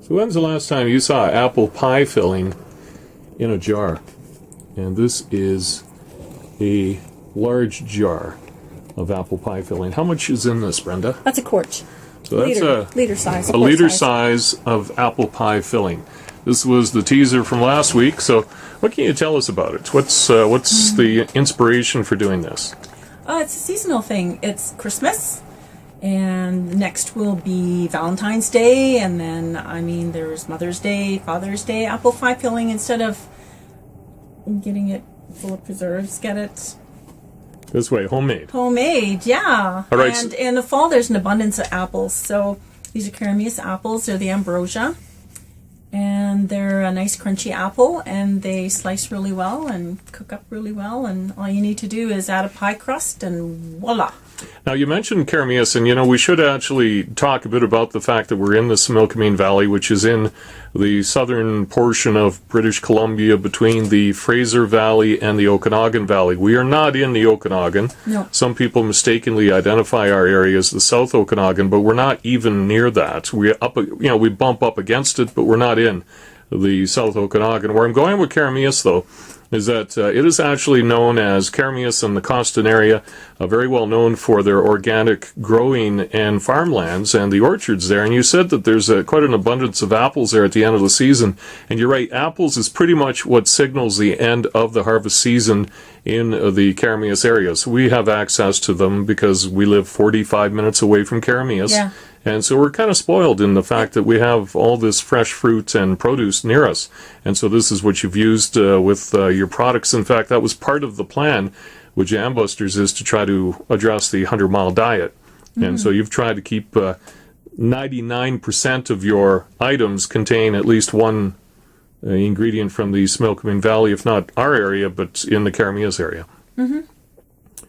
So when's the last time you saw apple pie filling in a jar? And this is a large jar of apple pie filling. How much is in this, Brenda? That's a quart. So that's liter size. A liter size of apple pie filling. This was the teaser from last week. So what can you tell us about it? What's the inspiration for doing this? It's a seasonal thing. It's Christmas. And next will be Valentine's Day, and then, there's Mother's Day, Father's Day, apple pie filling. Instead of getting it full of preserves, get it this way, homemade. Homemade, yeah. All right. And in the fall, there's an abundance of apples. So these are Carameus apples. They're the ambrosia. And they're a nice crunchy apple, and they slice really well and cook up really well. And all you need to do is add a pie crust, and voila. Now, you mentioned Carameus, and we should actually talk a bit about the fact that we're in the Similkameen Valley, which is in the southern portion of British Columbia between the Fraser Valley and the Okanagan Valley. We are not in the Okanagan. No. Some people mistakenly identify our area as the South Okanagan, but we're not even near that. We bump up against it, but we're not in the South Okanagan. Where I'm going with Carameus, though, is that it is actually known as Carameus in the Coston area, very well known for their organic growing and farmlands and the orchards there. And you said that there's quite an abundance of apples there at the end of the season. And you're right, apples is pretty much what signals the end of the harvest season in the Carameus area. So we have access to them because we live 45 minutes away from Carameus. Yeah. And so we're kind of spoiled in the fact that we have all this fresh fruit and produce near us. And so this is what you've used with your products. In fact, that was part of the plan with JamBusters, is to try to address the 100-mile diet. Mm-hmm. And so you've tried to keep 99% of your items contain at least one ingredient from the Similkameen Valley, if not our area, but in the Carameus area. Mm-hmm.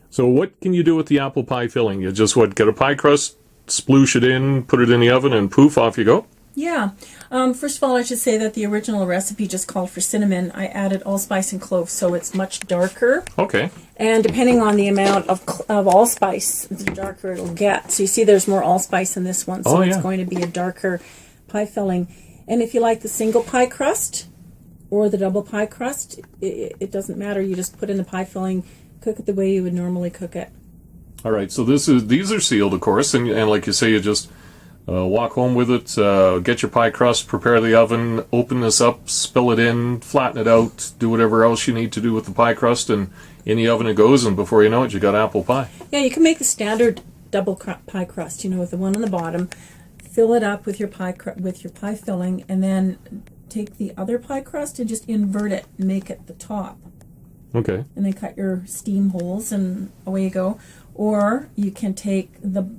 So what can you do with the apple pie filling? You just, get a pie crust, sploosh it in, put it in the oven, and poof, off you go? Yeah. First of all, I should say that the original recipe just called for cinnamon. I added allspice and clove, so it's much darker. Okay. And depending on the amount of allspice, the darker it'll get. So you see there's more allspice in this one, so it's going to be a darker pie filling. And if you like the single pie crust or the double pie crust, it doesn't matter. You just put in the pie filling, cook it the way you would normally cook it. All right, so these are sealed, of course, and like you say, you just walk home with it, get your pie crust, prepare the oven, open this up, spill it in, flatten it out, do whatever else you need to do with the pie crust, and in the oven it goes, and before you know it, you got apple pie. Yeah, you can make the standard double pie crust, with the one on the bottom, fill it up with your pie filling, and then take the other pie crust and just invert it and make it the top. Okay. And then cut your steam holes, and away you go. Or you can take the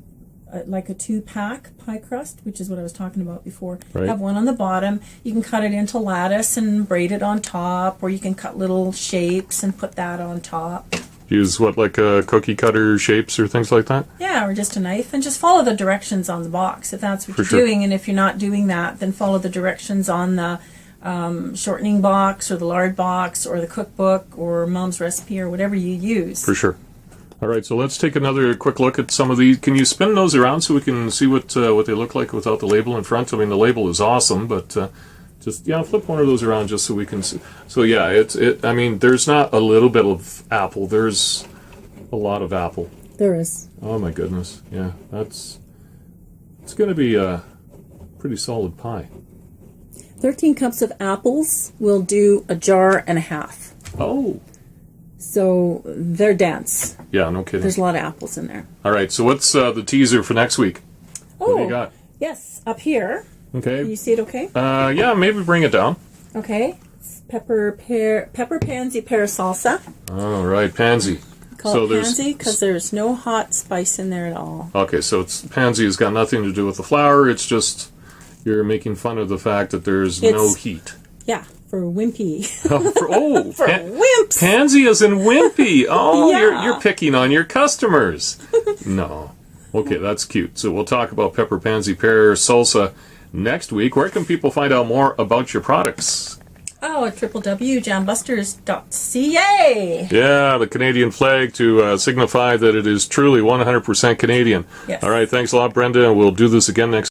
like a 2-pack pie crust, which is what I was talking about before. Right. Have one on the bottom. You can cut it into lattice and braid it on top, or you can cut little shapes and put that on top. Use like cookie cutter shapes or things like that? Yeah, or just a knife, and just follow the directions on the box if that's what you're doing. And if you're not doing that, then follow the directions on the shortening box or the lard box or the cookbook or Mom's recipe or whatever you use. For sure. All right, so let's take another quick look at some of these. Can you spin those around so we can see what they look like without the label in front? I mean, the label is awesome, but just flip one of those around just so we can see. So yeah, there's not a little bit of apple. There's a lot of apple. There is. Oh my goodness. Yeah, it's going to be a pretty solid pie. 13 cups of apples will do a jar and a half. Oh. So they're dense. Yeah, no kidding. There's a lot of apples in there. All right, so what's the teaser for next week? What do you got? Yes, up here. Okay. Can you see it okay? Yeah, maybe bring it down. Okay. It's pepper, pansy, pear salsa. All right, pansy. Call it pansy because there's no hot spice in there at all. Okay, so pansy has got nothing to do with the flour. It's just you're making fun of the fact that there's no heat. Yeah, for wimpy. For wimps. Pansy as in wimpy. Oh, yeah. You're picking on your customers. No. Okay, that's cute. So we'll talk about pepper, pansy, pear salsa next week. Where can people find out more about your products? At www.jambusters.ca. Yeah, the Canadian flag to signify that it is truly 100% Canadian. Yes. All right, thanks a lot, Brenda, and we'll do this again next